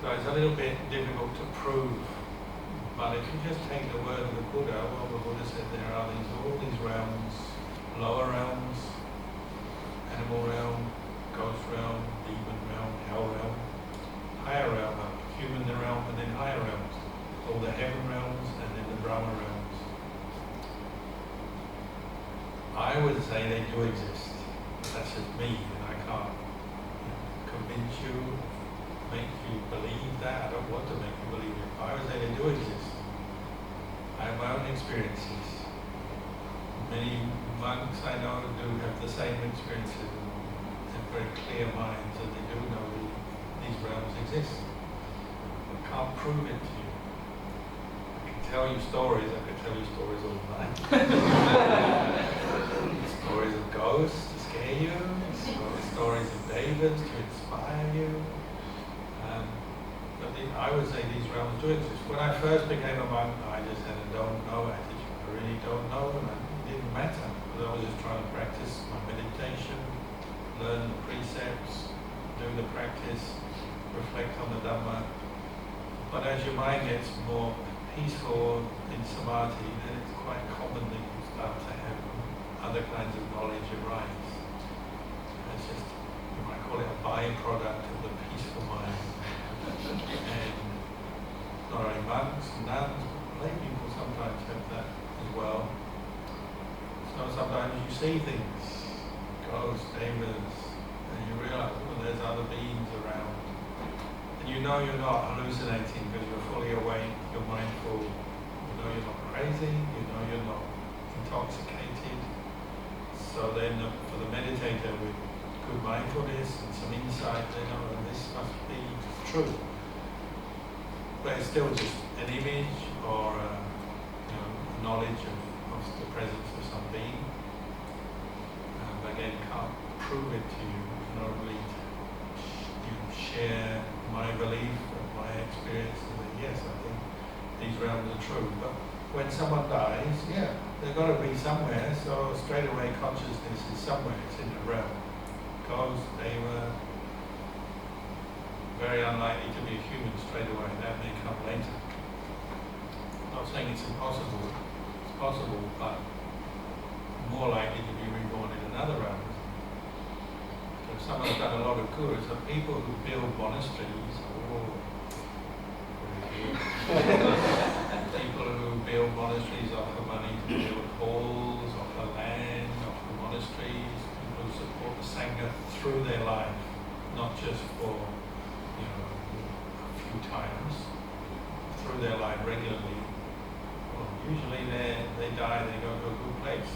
So it's a little bit difficult to prove. But if you just take the word of the Buddha, well, the Buddha said there are all these realms, lower realms, animal realm, ghost realm, demon realm, hell realm, higher realm, human realm, and then higher realms. All the heaven realms and then the Brahma realms. I would say they do exist. That's just me, and I can't convince you, make you believe that. I don't want to make you believe it. I would say they do exist. I have my own experiences. Many monks I know do have the same experiences and very clear minds that they do know these realms exist. I can't prove it to you. Tell you stories, I could tell you stories all night. Stories of ghosts to scare you, stories of Davids to inspire you. But I would say these realms do exist. When I first became a monk, I just had a don't know attitude. I really don't know, and it didn't matter. Because I was just trying to practice my meditation, learn the precepts, do the practice, reflect on the Dhamma. But as your mind gets more peaceful in samadhi, then it's quite common that you start to have other kinds of knowledge arise. It's just, you might call it a byproduct of the peaceful mind. And not only monks, nuns, lay people sometimes have that as well. So sometimes you see things, ghosts, demons, and you realize, well, there's other beings around. You know you're not hallucinating because you're fully awake, you're mindful, you know you're not crazy, you know you're not intoxicated. So then for the meditator with good mindfulness and some insight, they know that this must be true. But it's still just an image or knowledge of the presence of some being. Again, can't prove it to you, not really share my belief and my experience that yes, I think these realms are true. But when someone dies, they've got to be somewhere, so straight away consciousness is somewhere, it's in the realm. Ghosts, they were very unlikely to be a human straight away, that may come later. I'm not saying it's impossible, it's possible, but more likely to be reborn in another realm. Someone's done a lot of good. So people who build monasteries, people who build monasteries offer money to build halls, offer land, offer monasteries, people who support the Sangha through their life, not just for a few times, through their life regularly. Well, usually they die, they go to a good place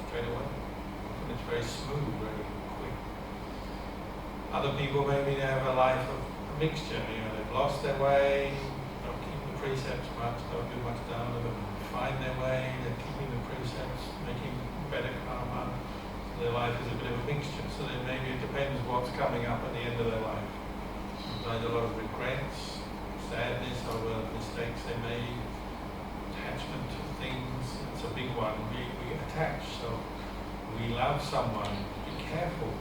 straight away. And it's very smooth, very quick. Other people, maybe they have a life of a mixture, they've lost their way, don't keep the precepts much, don't do much dharma, but find their way, they're keeping the precepts, making better karma. So their life is a bit of a mixture, so then maybe it depends what's coming up at the end of their life. Sometimes a lot of regrets, sadness over mistakes they made, attachment to things, it's a big one, we get attached, so we love someone, be careful.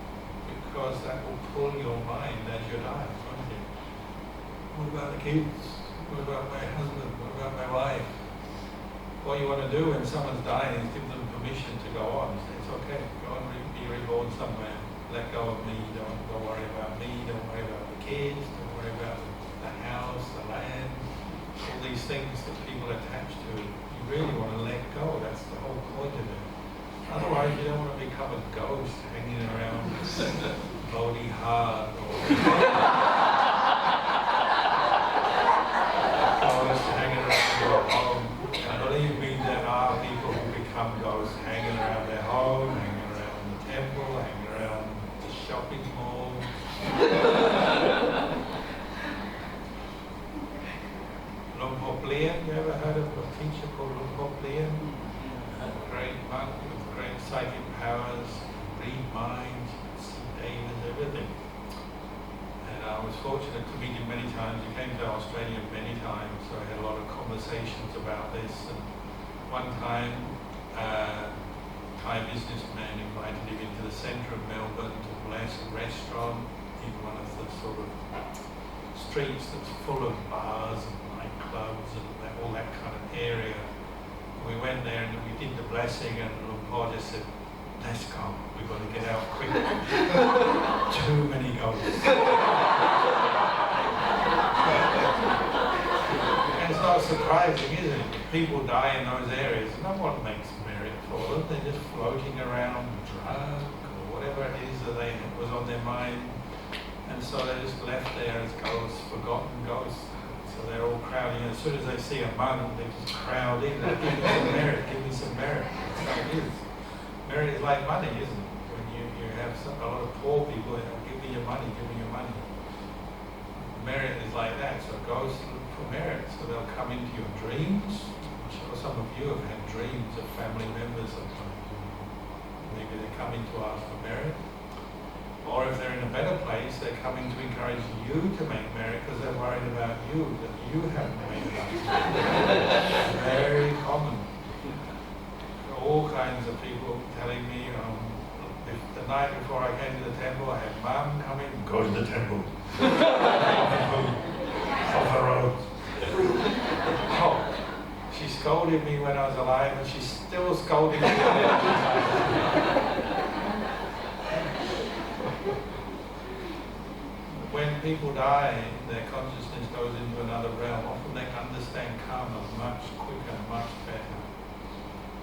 Because that will pull your mind as you die, won't it? What about the kids? What about my husband? What about my wife? What you want to do when someone's dying is give them permission to go on. Say, it's okay, go and be reborn somewhere. Let go of me, don't worry about me, don't worry about the kids, don't worry about the house, the land, all these things that people attach to. You really want to let go, that's the whole point of it. Otherwise, you don't want to become a ghost hanging around Bodhi Heart or ghost hanging around your home. And believe me, there are people who become ghosts hanging around their home, hanging around the temple, hanging around the shopping mall. Luangpor, you ever heard of a teacher called Luangpor? A great monk with great psychic powers, read minds, see demons, everything. And I was fortunate to meet him many times. He came to Australia many times, so I had a lot of conversations about this. And one time, Thai businessman invited him into the centre of Melbourne to bless a restaurant in one of the sort of streets that's full of bars and nightclubs and all that kind of area. We went there and we did the blessing, and Luangpor just said, "Let's go, we've got to get out quick." Too many ghosts. And it's not surprising, is it? If people die in those areas, no one makes merit for them. They're just floating around drunk or whatever it is that was on their mind. And so they're just left there as ghosts, forgotten ghosts. So they're all crowding. As soon as they see a monk, they just crowd in. Give me some merit, give me some merit. That's how it is. Merit is like money, isn't it? When you have a lot of poor people, give me your money, give me your money. Merit is like that. So ghosts look for merit. So they'll come into your dreams. I'm sure some of you have had dreams of family members of maybe they're coming to ask for merit. Or if they're in a better place, they're coming to encourage you to make merit because they're worried about you, that you haven't made enough. Very common. All kinds of people telling me, the night before I came to the temple, I had Mum come in, go to the temple. Off the road. Oh, she scolded me when I was alive, and she's still scolding me now. When people die, their consciousness goes into another realm. Often they understand karma much quicker, much better.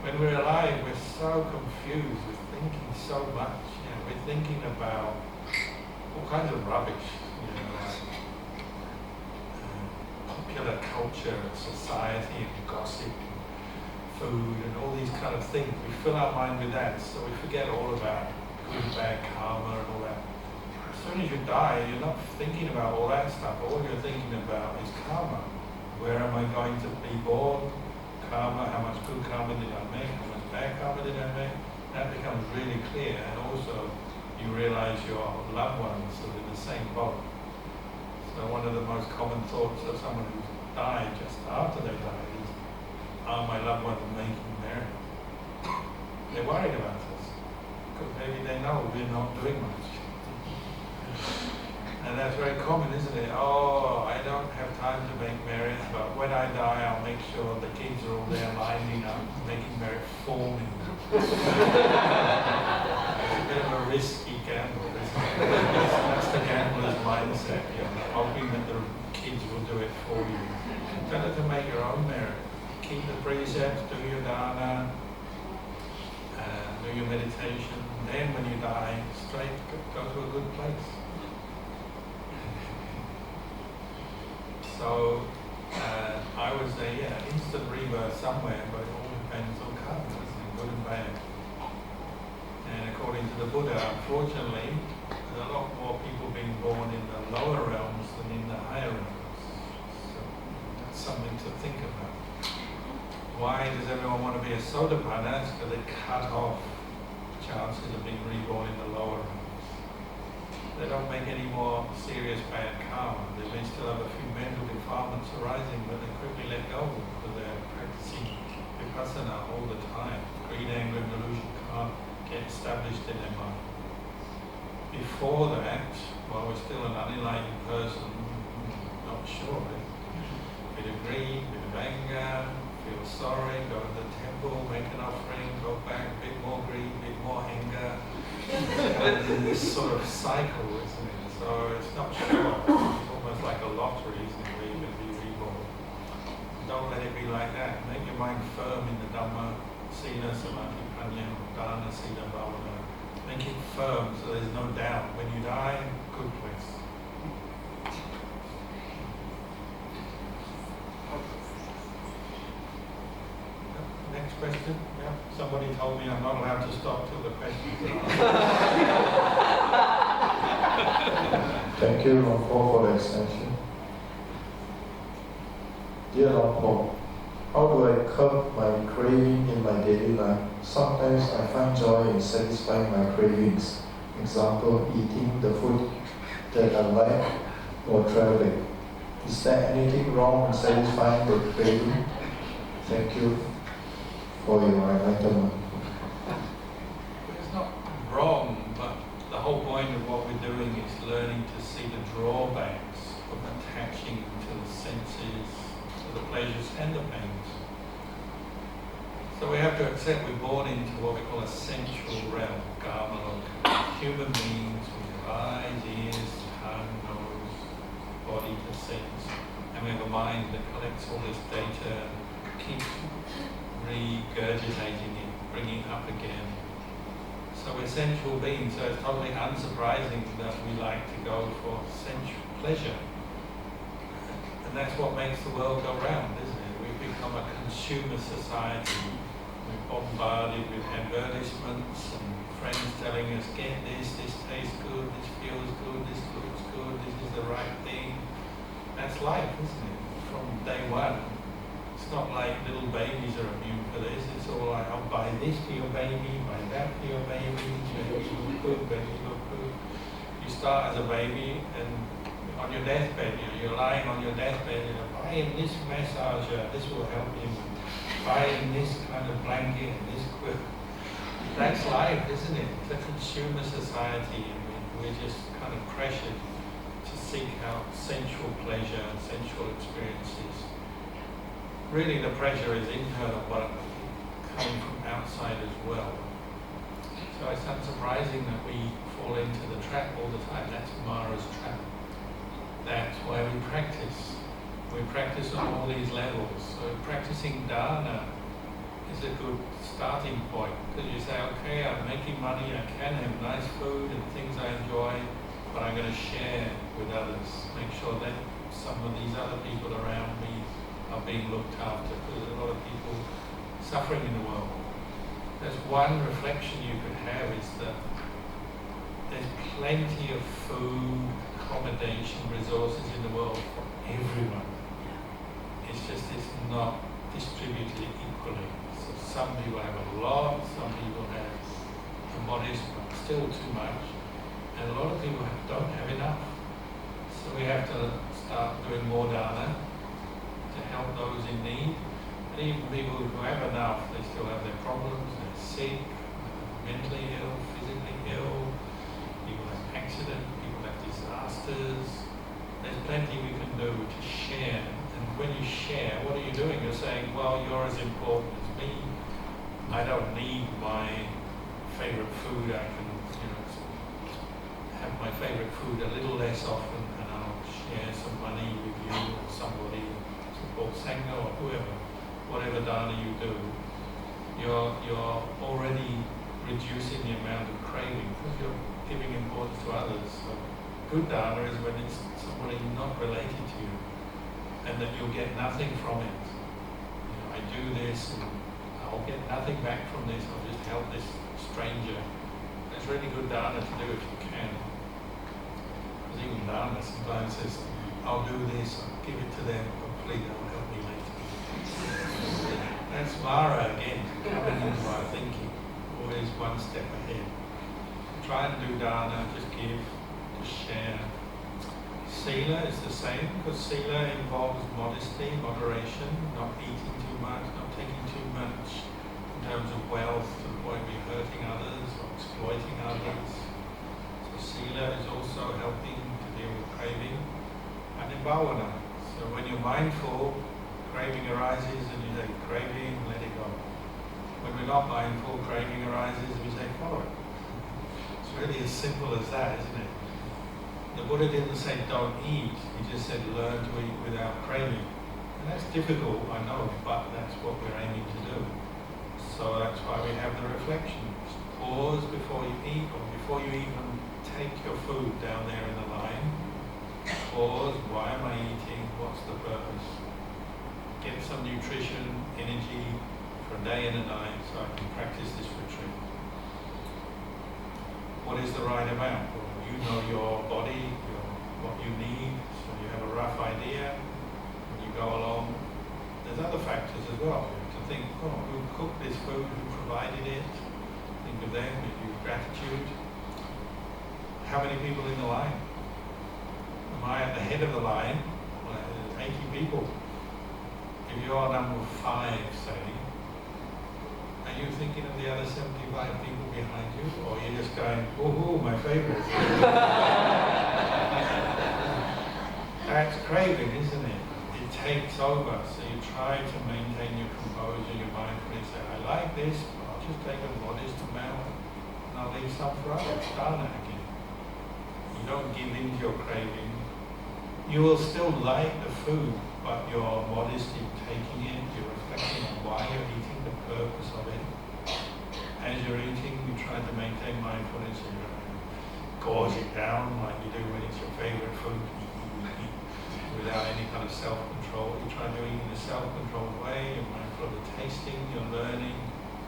When we're alive, we're so confused. We're thinking so much. We're thinking about all kinds of rubbish. Like popular culture, society, and gossip, and food, and all these kind of things. We fill our mind with that, so we forget all about good, bad karma and all that. As soon as you die, you're not thinking about all that stuff. All you're thinking about is karma. Where am I going to be born? Karma, how much good karma did I make? How much bad karma did I make? That becomes really clear. And also, you realize your loved ones are in the same boat. So one of the most common thoughts of someone who's died just after they died is, are my loved ones making merit? They're worried about us. Because maybe they know we're not doing much. And that's very common, isn't it? Oh, I don't have time to make merit, but when I die, I'll make sure the kids are all there lining up, making merit for me. It's a bit of a risky gamble, isn't it? That's the gambler's mindset, hoping that the kids will do it for you. Better to make your own merit. Keep the precepts, do your dana, do your meditation. Then when you die, straight go to a good place. So I would say, instant rebirth somewhere, but it all depends on karma, good and bad. And according to the Buddha, unfortunately, there's a lot more people being born in the lower realms than in the higher realms. So that's something to think about. Why does everyone want to be a Sotapanna? It's because they cut off chances of being reborn in the lower realms. They don't make any more serious bad karma. They may still have a few mental defilements arising, but they quickly let go because they're practicing vipassana all the time. Greed, anger, and delusion can't get established in their mind. Before that, while we're still an unenlightened person, not sure, bit of greed, bit of anger, feel sorry, go to the temple, make an offering, go back, a bit more greed, a bit more anger. And this sort of cycle, isn't it? So it's not sure. It's almost like a lottery, isn't it, where you're going to be reborn. Don't let it be like that. Make your mind firm in the Dhamma, Sila, Samadhi, Panya, Dana, Sila, Bhavana. Make it firm so there's no doubt. When you die, good place. Next question? Yeah. Somebody told me I'm not allowed to stop till the questions are asked. Thank you, Luangpor, for the extension. Dear Luangpor, how do I curb my craving in my daily life? Sometimes I find joy in satisfying my cravings. Example, eating the food that I like or traveling. Is there anything wrong in satisfying the craving? Thank you for your enlightenment. It's not wrong, but the whole point of what we're doing is learning to see the drawbacks of attachment pleasures and the pains. So we have to accept we're born into what we call a sensual realm, karma loka. Human beings with eyes, ears, tongue, nose, body that sense. And we have a mind that collects all this data and keeps regurgitating it, bringing it up again. So we're sensual beings, so it's totally unsurprising that we like to go for sensual pleasure. And that's what makes the world go round, isn't it? We've become a consumer society. We're bombarded with advertisements and friends telling us, get this tastes good, this feels good, this looks good, this is the right thing. That's life, isn't it? From day one. It's not like little babies are immune for this. It's all like, I'll buy this for your baby, buy that for your baby, baby look good, baby look good. You start as a baby and on your deathbed, you're lying on your deathbed, buy him this massager, this will help him. Buy him this kind of blanket, this quilt. That's life, isn't it? It's a consumer society, and we're just kind of pressured to seek out sensual pleasure and sensual experiences. Really, the pressure is internal, but coming from outside as well. So it's unsurprising that we fall into the trap all the time. That's Mara's trap. That's why we practice. We practice on all these levels. So practicing dana is a good starting point, because you say, okay, I'm making money, I can have nice food and things I enjoy, but I'm going to share with others. Make sure that some of these other people around me are being looked after, because there's a lot of people suffering in the world. There's one reflection you could have is that there's plenty of food, accommodation, resources in the world for everyone. It's just it's not distributed equally. So some people have a lot, some people have a modest, but still too much, and a lot of people don't have enough. So we have to start doing more dana to help those in need. And even people who have enough, they still have their problems, they're sick, mentally ill, physically ill, people have accidents, people have disasters. There's plenty we can do to share. And when you share, what are you doing? You're saying, well, you're as important as me. I don't need my favorite food. I can, have my favorite food a little less often, and I'll share some money with you or somebody, support Sangha or whoever, whatever dana you do. You're already reducing the amount of craving because you're giving importance to others. So good dana is when it's somebody not related to you, and that you'll get nothing from it. I do this and I'll get nothing back from this, I'll just help this stranger. It's really good dana to do if you can. Because even dana sometimes says, I'll do this, I'll give it to them, hopefully they'll help me later. That's Mara again, coming into our thinking, always one step ahead. Try and do dana, just give, just share. Sila is the same, because sila involves modesty, moderation, not eating too much, not taking too much in terms of wealth to the point of hurting others or exploiting others. So sila is also helping to deal with craving. And in bhavana, so when you're mindful, craving arises and you say, craving, let it go. When we're not mindful, craving arises and we say, follow it. It's really as simple as that, isn't it? The Buddha didn't say don't eat, he just said learn to eat without craving. And that's difficult, I know, but that's what we're aiming to do. So that's why we have the reflection. Pause before you eat, or before you even take your food down there in the line. Pause, why am I eating, what's the purpose? Get some nutrition, energy for a day and a night so I can practice this retreat. What is the right amount? Well, you know your body, what you need, so you have a rough idea. When you go along, there's other factors as well. You have to think, who cooked this food, who provided it? Think of them, use gratitude. How many people in the line? Am I at the head of the line? Well, there's 80 people. If you're number 5, say, are you thinking of the other 75 people behind you? Or are you just going, oh, my favorite? That's craving, isn't it? takes over. So you try to maintain your composure, your mindfulness. Say, I like this, but I'll just take a modest amount and I'll leave some for others. Dharna again. You don't give in to your craving. You will still like the food, but you're modest in taking it. You're reflecting on why you're eating, the purpose of it. As you're eating, you try to maintain mindfulness. You don't gorge it down like you do when it's your favorite food. Without any kind of self-control. You try doing it in a self-controlled way. You're mindful of the tasting. You're learning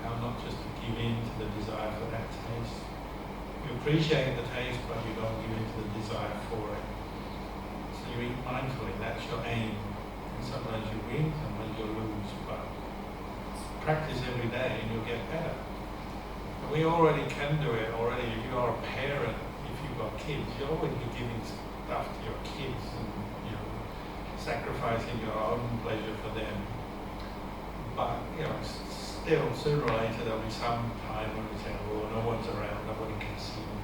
how not just to give in to the desire for that taste. You appreciate the taste, but you don't give in to the desire for it. So you eat mindfully. That's your aim. And sometimes you win, sometimes you lose. But practice every day and you'll get better. And we already can do it already. If you are a parent, if you've got kids, you'll always be giving stuff to your kids and sacrificing your own pleasure for them. But, still, sooner or later there'll be some time when we say, oh, no one's around, nobody can see me.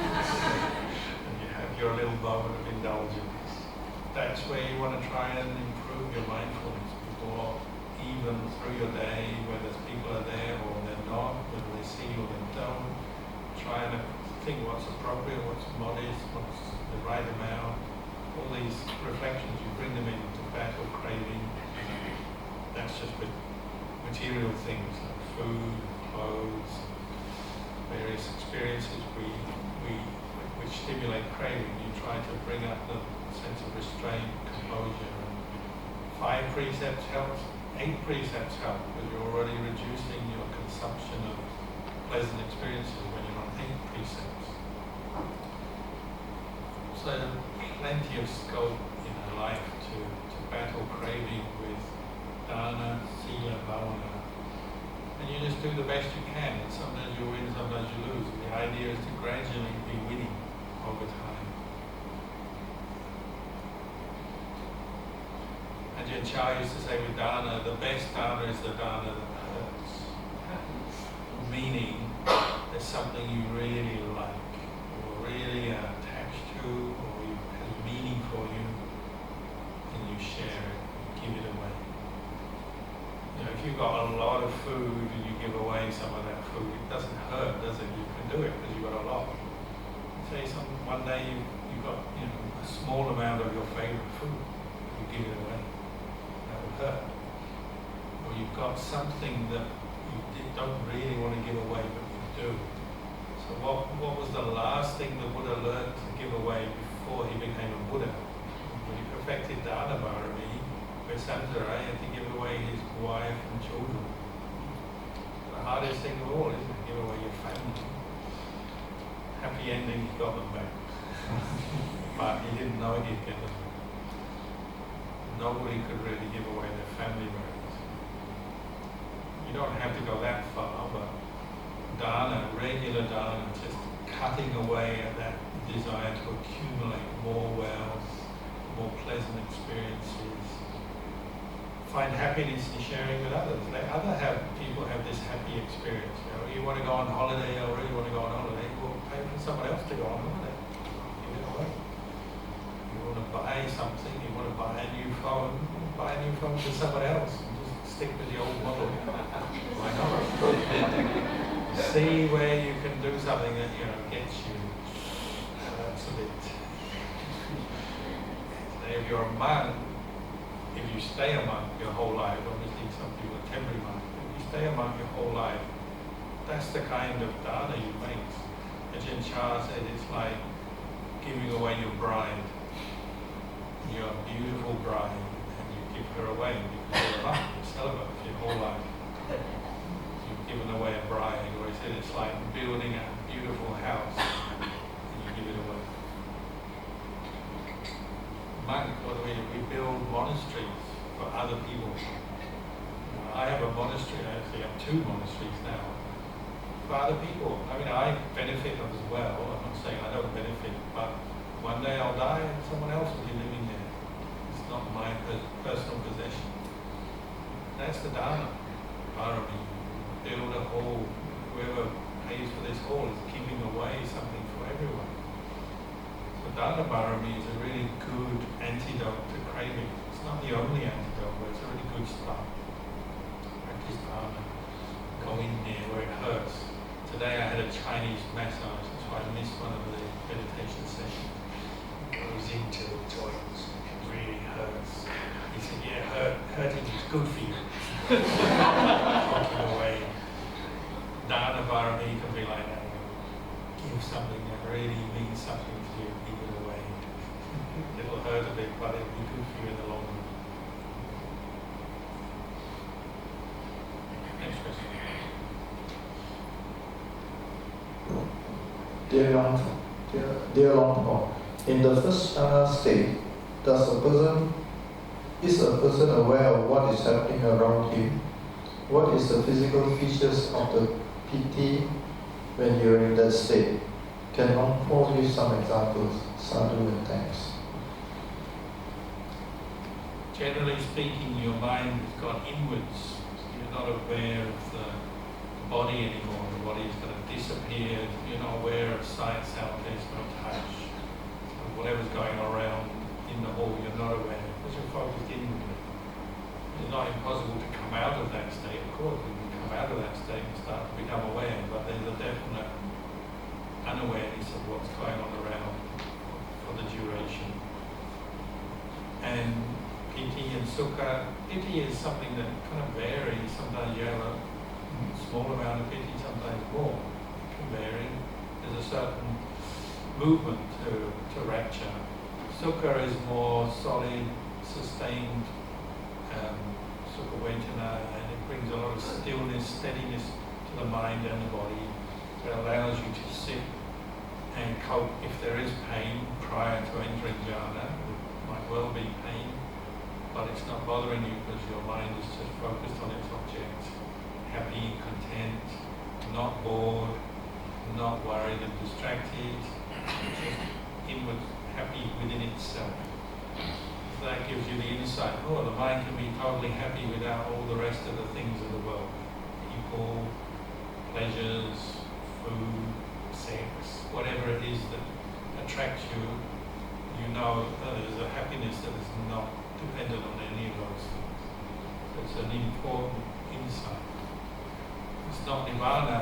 And you have your little moment of indulgence. That's where you want to try and improve your mindfulness before, even through your day, whether people are there or they're not, whether they see you or they don't. Try and think what's appropriate, what's modest, what's the right amount. All these reflections, you bring them into battle, craving. That's just with material things like food, clothes, various experiences which stimulate craving. You try to bring up the sense of restraint, composure. And 5 precepts helps, 8 precepts help, because you're already reducing your consumption of pleasant experiences when you're on 8 precepts. So plenty of scope in our life to battle craving with dana, sila, bhavana. And you just do the best you can. And sometimes you win, sometimes you lose. And the idea is to gradually be winning over time. Ajahn Chah used to say with dana, the best dana is the dana that hurts. Meaning, there's something you really like, or really attached to, or has meaning for you, and you share it, you give it away. If you've got a lot of food and you give away some of that food, it doesn't hurt, does it? You can do it because you've got a lot. Say one day you've got a small amount of your favorite food, you give it away. That would hurt. Or you've got something that you don't really want to give away, but you do. So what was the last thing the Buddha learned to give away before he became a Buddha? When he perfected Dana Bharami, where Santara had to give away his wife and children. The hardest thing of all, isn't it? Give away your family. Happy ending, he got them back. But he didn't know he'd get them back. Nobody could really give away their family very easily. You don't have to go that far, but dana, regular dana, just cutting away at that desire to accumulate more wealth, more pleasant experiences. Find happiness in sharing with others. Let people have this happy experience. You want to go on holiday, I really want to go on holiday, well, pay for someone else to go on holiday. Give it away. You want to buy something, you want to buy a new phone for someone else and just stick with the old model. Why not? See where you can do something that gets you. That's a bit. If you're a monk, if you stay a monk your whole life, obviously some people are temporary monks, if you stay a monk your whole life, that's the kind of dana you make. Ajahn Chah said it's like giving away your bride. You're a beautiful bride and you give her away because you're a monk, you're celibate for your whole life. You've given away a bride, or he said it's like building a beautiful house and you give it away. Monk, we build monasteries for other people. I have a monastery, I actually have 2 monasteries now, for other people. I benefit as well. I'm not saying I don't benefit, but one day I'll die and someone else will be living there. It's not my personal possession. That's the dana. Bharami. Build a hall. Whoever pays for this hall is giving away something for everyone. So dana bharami is a really good antidote to craving. hurting is good for you. Walking away. Dana Varami can be like that. Give something that really means something to you, give it away. It'll hurt a bit, but it'll be good for you in the long run. Next question. Dear Luangpor, in the first state, is a person aware of what is happening around him? What is the physical features of the PT when you're in that state? Can Luangpor give some examples? Sadhu and thanks. Generally speaking, your mind has gone inwards. You're not aware of the body anymore. The body is going to disappear. You're not aware of sight, sound, taste, no touch. And whatever's going around in the hall, you're not aware because you're focused inwardly. It's not impossible to come out of that state. Of course, you can come out of that state and start to become aware, but there's a definite unawareness of what's going on around for the duration. And piti and sukha, piti is something that kind of varies. Sometimes you have a small amount of piti, sometimes more. It can vary. There's a certain movement to rapture. Sukha is more solid, sustained, sukha vechana, and it brings a lot of stillness, steadiness to the mind and the body. It allows you to sit and cope if there is pain prior to entering jhana. It might well be pain, but it's not bothering you because your mind is just focused on its object, happy, content, not bored, not worried and distracted, just inward, happy within itself. So that gives you the insight, the mind can be totally happy without all the rest of the things of the world. People, pleasures, food, sex, whatever it is that attracts you, you know that there's a happiness that is not dependent on any of those things. So it's an important insight. It's not nirvana.